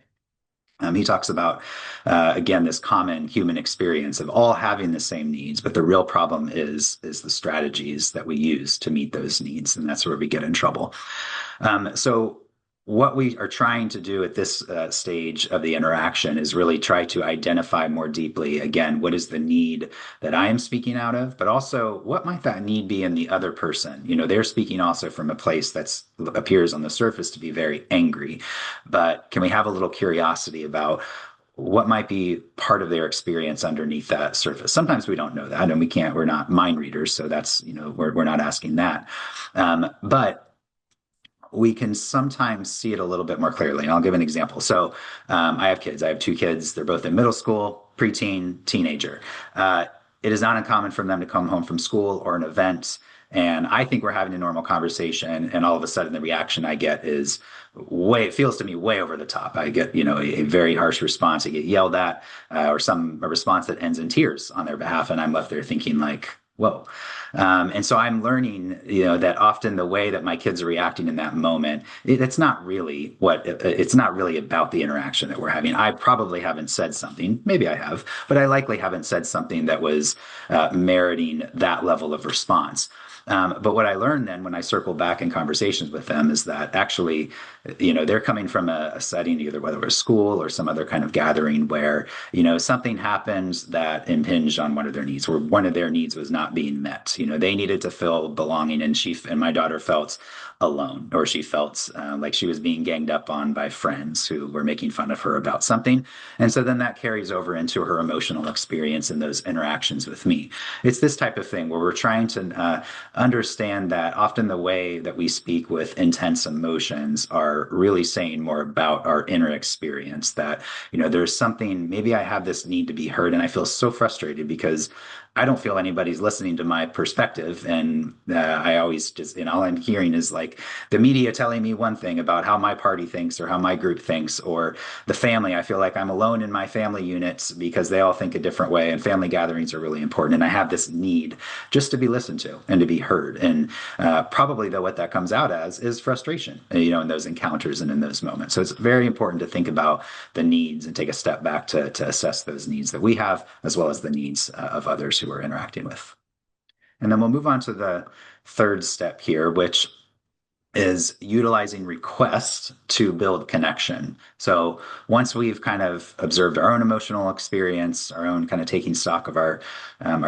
He talks about, again, this common human experience of all having the same needs, but the real problem is the strategies that we use to meet those needs, and that's where we get in trouble. So what we are trying to do at this stage of the interaction is really try to identify more deeply, again, what is the need that I am speaking out of, but also what might that need be in the other person? They're speaking also from a place that appears on the surface to be very angry, but can we have a little curiosity about what might be part of their experience underneath that surface? Sometimes we don't know that, and we're not mind readers, so that's, we're not asking that. But we can sometimes see it a little bit more clearly. And I'll give an example. So I have kids. I have two kids. They're both in middle school, preteen, teenager. It is not uncommon for them to come home from school or an event, and I think we're having a normal conversation, and all of a sudden the reaction I get is it feels to me way over the top. I get, a very harsh response. I get yelled at, or a response that ends in tears on their behalf. And I'm left there thinking like, whoa. And so I'm learning, that often the way that my kids are reacting in that moment, it's not really about the interaction that we're having. I probably haven't said something, maybe I have, but I likely haven't said something that was meriting that level of response. But what I learned then when I circle back in conversations with them is that actually, they're coming from a setting, either whether it was school or some other kind of gathering where, something happened that impinged on one of their needs, or one of their needs was not being met. They needed to feel belonging, and my daughter felt alone, or she felt like she was being ganged up on by friends who were making fun of her about something. And so then that carries over into her emotional experience in those interactions with me. It's this type of thing where we're trying to understand that often the way that we speak with intense emotions are really saying more about our inner experience, that, there's something, maybe I have this need to be heard, and I feel so frustrated because I don't feel anybody's listening to my perspective. And I always just, all I'm hearing is like the media telling me one thing about how my party thinks or how my group thinks, or the family. I feel like I'm alone in my family units because they all think a different way, and family gatherings are really important. And I have this need just to be listened to and to be heard. And probably, though, what that comes out as is frustration, in those encounters and in those moments. So it's very important to think about the needs and take a step back to assess those needs that we have, as well as the needs of others who we're interacting with. And then we'll move on to the third step here, which is utilizing request to build connection. So once we've kind of observed our own emotional experience, our own kind of taking stock of our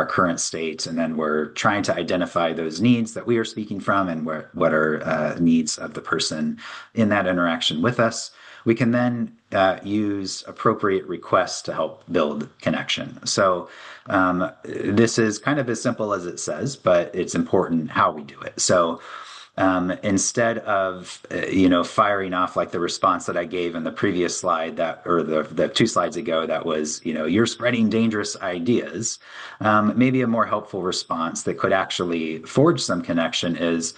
current state, and then we're trying to identify those needs that we are speaking from and what are needs of the person in that interaction with us, we can then use appropriate requests to help build connection. So this is kind of as simple as it says, but it's important how we do it. So instead of firing off like the response that I gave in the previous slide, that or the two slides ago, that was, you're spreading dangerous ideas, maybe a more helpful response that could actually forge some connection is,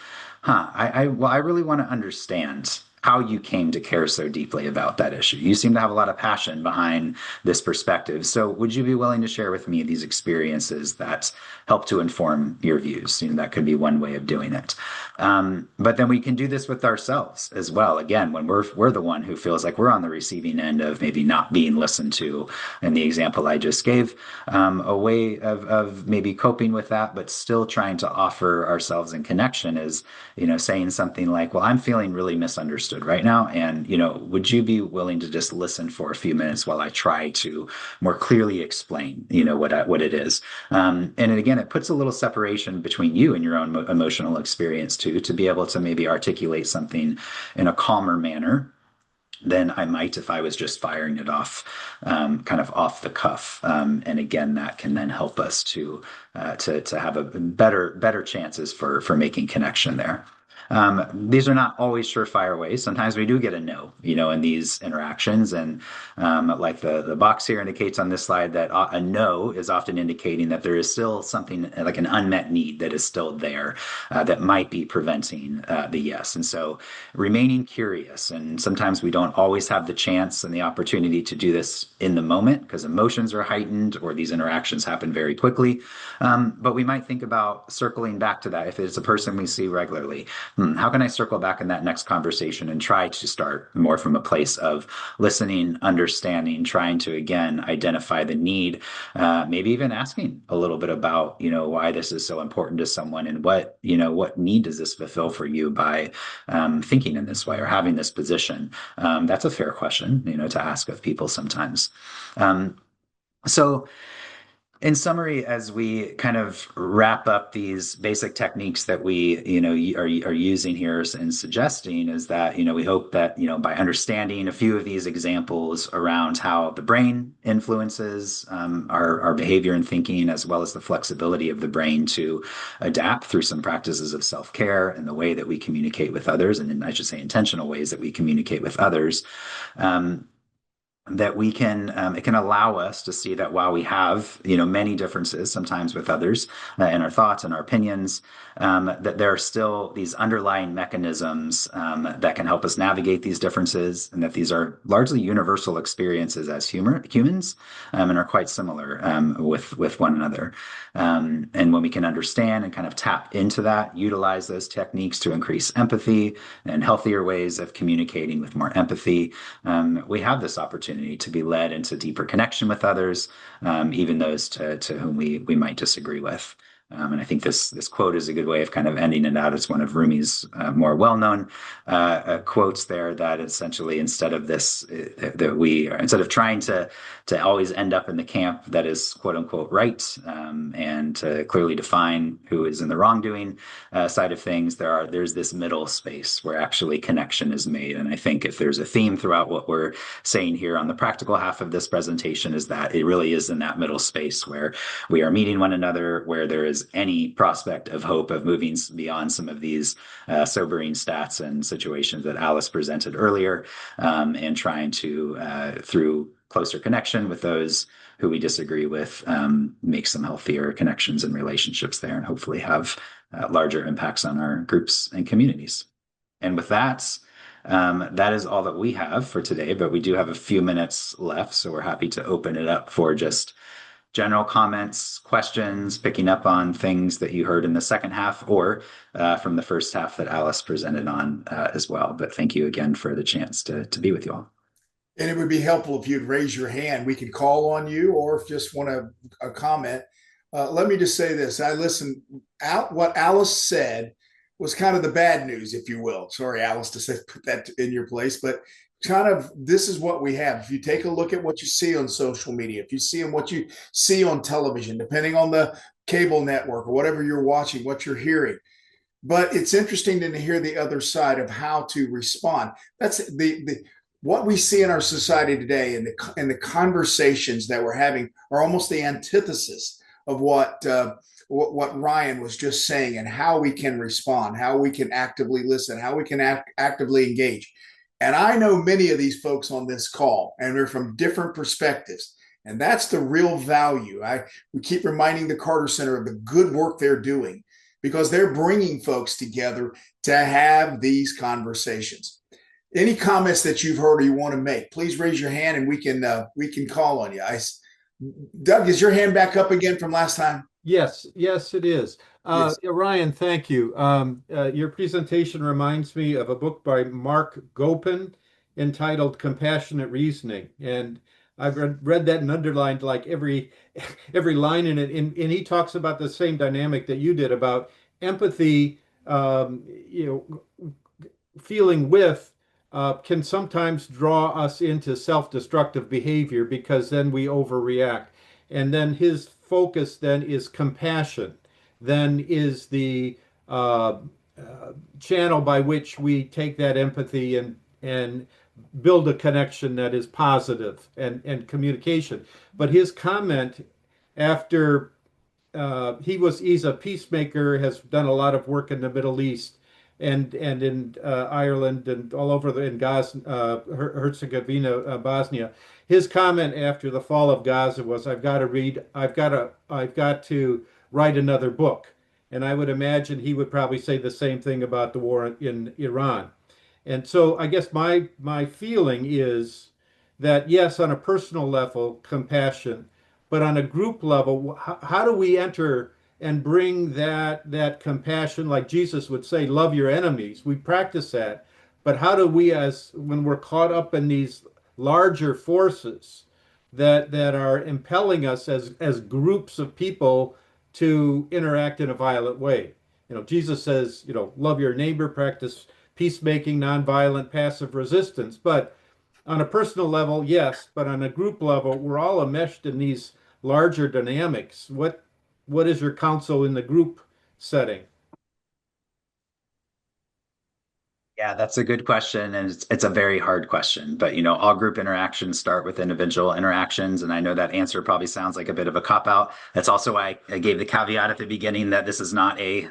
well, I really want to understand how you came to care so deeply about that issue. You seem to have a lot of passion behind this perspective. So would you be willing to share with me these experiences that help to inform your views? That could be one way of doing it. But then we can do this with ourselves as well. Again, when we're the one who feels like we're on the receiving end of maybe not being listened to, in the example I just gave, a way of maybe coping with that, but still trying to offer ourselves in connection is, saying something like, well, I'm feeling really misunderstood right now. And, would you be willing to just listen for a few minutes while I try to more clearly explain, what it is? And again, it puts a little separation between you and your own emotional experience too, to be able to maybe articulate something in a calmer manner than I might if I was just firing it off, kind of off the cuff. And again, that can then help us to have a better chances for making connection there. These are not always surefire ways. Sometimes we do get a no, in these interactions. And like the box here indicates on this slide, that a no is often indicating that there is still something like an unmet need that is still there that might be preventing the yes. And so remaining curious, and sometimes we don't always have the chance and the opportunity to do this in the moment because emotions are heightened or these interactions happen very quickly. But we might think about circling back to that if it's a person we see regularly. How can I circle back in that next conversation and try to start more from a place of listening, understanding, trying to, again, identify the need, maybe even asking a little bit about, why this is so important to someone and what need does this fulfill for you by thinking in this way or having this position? That's a fair question, to ask of people sometimes. So in summary, as we kind of wrap up these basic techniques that we, are using here and suggesting, is that, we hope that, by understanding a few of these examples around how the brain influences our behavior and thinking, as well as the flexibility of the brain to adapt through some practices of self-care and the way that we communicate with others, and I should say intentional ways that we communicate with others, that we can it can allow us to see that while we have many differences sometimes with others in our thoughts and our opinions, that there are still these underlying mechanisms that can help us navigate these differences, and that these are largely universal experiences as humans, and are quite similar with one another. And when we can understand and kind of tap into that, utilize those techniques to increase empathy and healthier ways of communicating with more empathy, we have this opportunity to be led into deeper connection with others, even those to whom we might disagree with. And I think this quote is a good way of kind of ending it out. It's one of Rumi's more well-known quotes there, that essentially instead of trying to always end up in the camp that is quote unquote right, and to clearly define who is in the wrongdoing side of things, there's this middle space where actually connection is made. And I think if there's a theme throughout what we're saying here on the practical half of this presentation, is that it really is in that middle space where we are meeting one another, where there is any prospect of hope of moving beyond some of these sobering stats and situations that Alice presented earlier, and trying to, through closer connection with those who we disagree with, make some healthier connections and relationships there, and hopefully have larger impacts on our groups and communities. And with that, that is all that we have for today, but we do have a few minutes left, so we're happy to open it up for just general comments, questions, picking up on things that you heard in the second half, or from the first half that Alice presented on as well. But thank you again for the chance to be with you all. And it would be helpful if you'd raise your hand. We could call on you, or if just want a comment. Let me just say this. I listened out what Alice said was kind of the bad news, if you will. Sorry, Alice, to say, put that in your place, but kind of this is what we have. If you take a look at what you see on social media, if you see on what you see on television, depending on the cable network or whatever you're watching, what you're hearing. But it's interesting to hear the other side of how to respond. That's the what we see in our society today, and the conversations that we're having are almost the antithesis of what Ryan was just saying, and how we can respond, how we can actively listen, how we can actively engage. And I know many of these folks on this call, and they're from different perspectives. And that's the real value. We keep reminding the Carter Center of the good work they're doing, because they're bringing folks together to have these conversations. Any comments that you've heard or you want to make, please raise your hand and we can call on you. Doug, is your hand back up again from last time? Yes, yes, it is. Yes. Ryan, thank you. Your presentation reminds me of a book by Mark Gopin entitled Compassionate Reasoning. And I've read that and underlined like every line in it. And he talks about the same dynamic that you did about empathy, feeling with can sometimes draw us into self-destructive behavior because then we overreact. And then his focus then is compassion, then is the channel by which we take that empathy and build a connection that is positive and communication. But his comment after he's a peacemaker, has done a lot of work in the Middle East and in Ireland and all over in Gaza, Herzegovina, Bosnia. His comment after the fall of Gaza was, I've got to write another book." And I would imagine he would probably say the same thing about the war in Iran. And so I guess my feeling is that yes, on a personal level, compassion, but on a group level, how do we enter and bring that compassion, like Jesus would say, love your enemies? We practice that, but how do we, as when we're caught up in these larger forces that are impelling us as groups of people to interact in a violent way? Jesus says, love your neighbor, practice peacemaking, nonviolent, passive resistance. But on a personal level, yes, but on a group level, we're all enmeshed in these larger dynamics. What is your counsel in the group setting? Yeah, that's a good question, and it's a very hard question. But all group interactions start with individual interactions, and I know that answer probably sounds like a bit of a cop out. That's also why I gave the caveat at the beginning that this is not a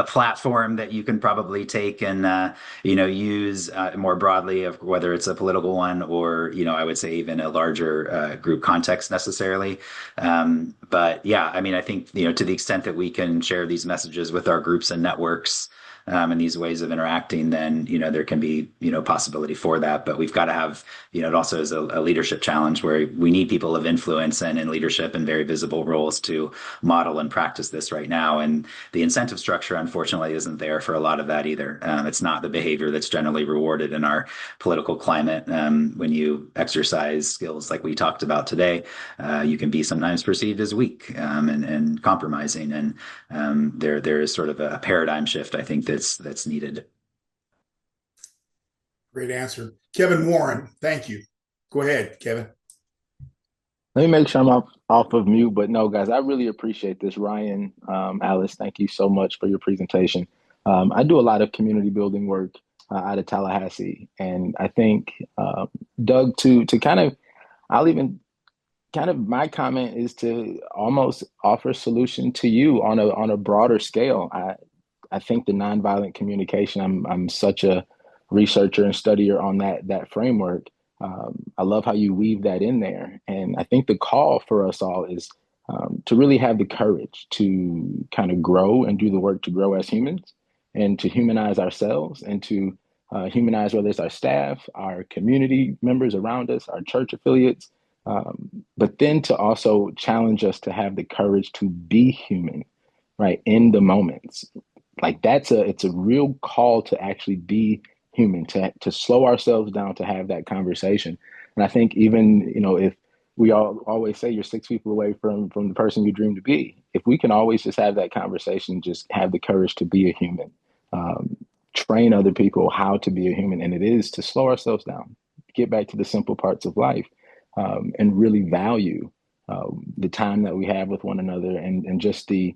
platform that you can probably take and use more broadly, of whether it's a political one or I would say even a larger group context necessarily. But yeah, I mean, I think to the extent that we can share these messages with our groups and networks, and these ways of interacting, then there can be possibility for that. But we've got to have it also is a leadership challenge where we need people of influence and in leadership and very visible roles to model and practice this right now. And the incentive structure, unfortunately, isn't there for a lot of that either. It's not the behavior that's generally rewarded in our political climate. When you exercise skills like we talked about today, you can be sometimes perceived as weak and compromising. And there is sort of a paradigm shift, I think, that's needed. Great answer. Kevin Warren, thank you. Go ahead, Kevin. Let me make sure I'm off of mute, but no, guys, I really appreciate this. Ryan, Alice, thank you so much for your presentation. I do a lot of community building work out of Tallahassee, and I think Doug, to kind of, I'll even kind of my comment is to almost offer a solution to you on a broader scale. I think the nonviolent communication. I'm such a researcher and studier on that framework. I love how you weave that in there, and I think the call for us all is to really have the courage to kind of grow and do the work to grow as humans, and to humanize ourselves, and to humanize whether it's our staff, our community members around us, our church affiliates, but then to also challenge us to have the courage to be human, right, in the moments. Like it's a real call to actually be human, to slow ourselves down, to have that conversation. And I think even, if we all always say you're 6 people away from the person you dream to be, if we can always just have that conversation, just have the courage to be a human, um, train other people how to be a human, and it is to slow ourselves down, get back to the simple parts of life, and really value the time that we have with one another, and just the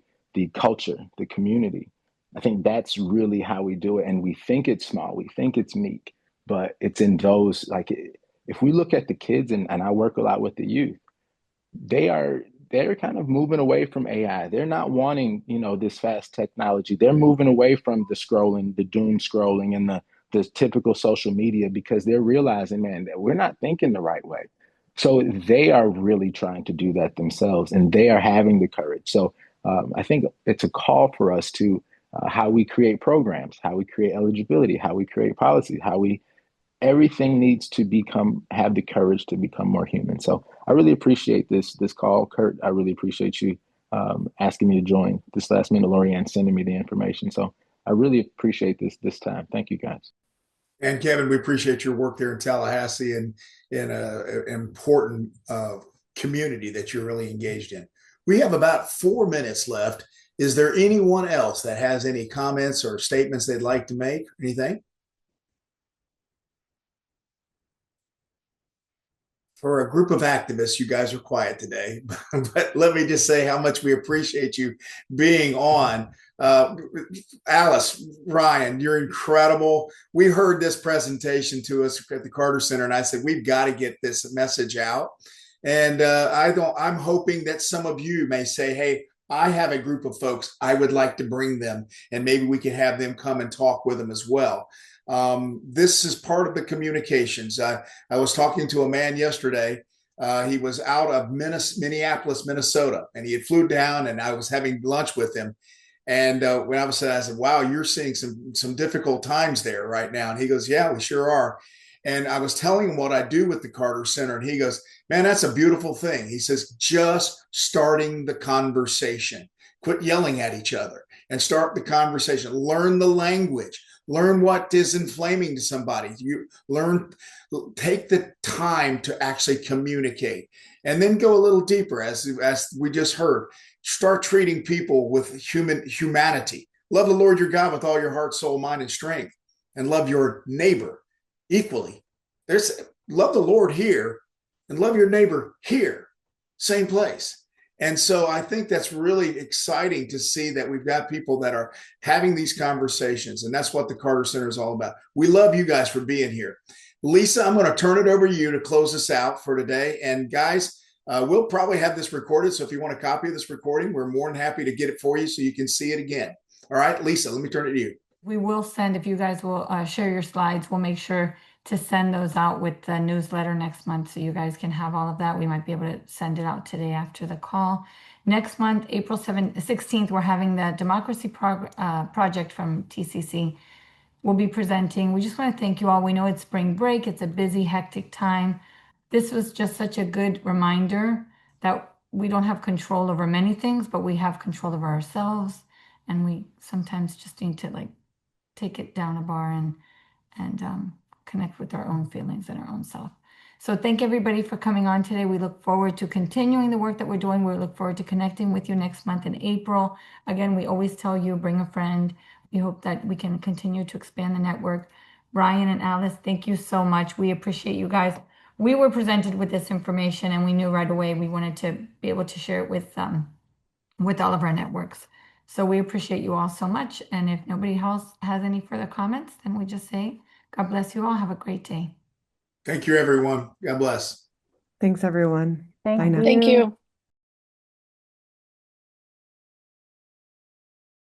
culture, the community. I think that's really how we do it. And we think it's small, we think it's meek, but it's in those, like, if we look at the kids, and I work a lot with the youth, they are they're kind of moving away from AI. They're not wanting, this fast technology. They're moving away from the scrolling, the doom scrolling, and the typical social media, because they're realizing, man, that we're not thinking the right way. So they are really trying to do that themselves, and they are having the courage. So I think it's a call for us to how we create programs, how we create eligibility, how we create policy, how we everything needs to have the courage to become more human. So I really appreciate this call, Kurt. I really appreciate you asking me to join this last minute, Lorianne sending me the information. So I really appreciate this time. Thank you, guys. And Kevin, we appreciate your work there in Tallahassee and in an important community that you're really engaged in. We have about 4 minutes left. Is there anyone else that has any comments or statements they'd like to make? Anything? For a group of activists, you guys are quiet today, but let me just say how much we appreciate you being on. Alice, Ryan, you're incredible. We heard this presentation to us at the Carter Center, and I said, we've got to get this message out. And I'm hoping that some of you may say, hey, I have a group of folks, I would like to bring them, and maybe we can have them come and talk with them as well. This is part of the communications. I was talking to a man yesterday. He was out of Minneapolis, Minnesota, and he had flew down, and I was having lunch with him. And when I said, wow, you're seeing some difficult times there right now. And he goes, yeah, we sure are. And I was telling him what I do with the Carter Center. And he goes, man, that's a beautiful thing. He says, just starting the conversation. Quit yelling at each other and start the conversation. Learn the language. Learn what is inflaming to somebody. Take the time to actually communicate, and then go a little deeper, as we just heard. Start treating people with humanity. Love the Lord your God with all your heart, soul, mind, and strength, and love your neighbor equally. Love the Lord here and love your neighbor here, same place. And so I think that's really exciting to see that we've got people that are having these conversations, and that's what the Carter Center is all about. We love you guys for being here. Lisa, I'm going to turn it over to you to close us out for today. And guys, we'll probably have this recorded, so if you want a copy of this recording, we're more than happy to get it for you so you can see it again. All right, Lisa, let me turn it to you. We will send, if you guys will share your slides, we'll make sure to send those out with the newsletter next month so you guys can have all of that. We might be able to send it out today after the call. Next month, April 16th, we're having the Democracy Project from TCC. We'll be presenting. We just want to thank you all. We know it's spring break. It's a busy, hectic time. This was just such a good reminder that we don't have control over many things, but we have control over ourselves. And we sometimes just need to take it down a bar and connect with our own feelings and our own self. So thank everybody for coming on today. We look forward to continuing the work that we're doing. We look forward to connecting with you next month in April. Again, we always tell you, bring a friend. We hope that we can continue to expand the network. Ryan and Alice, thank you so much. We appreciate you guys. We were presented with this information, and we knew right away we wanted to be able to share it with all of our networks. So we appreciate you all so much. And if nobody else has any further comments, then we just say, God bless you all. Have a great day. Thank you, everyone. God bless. Thanks, everyone. Thank Bye now. you. Thank you.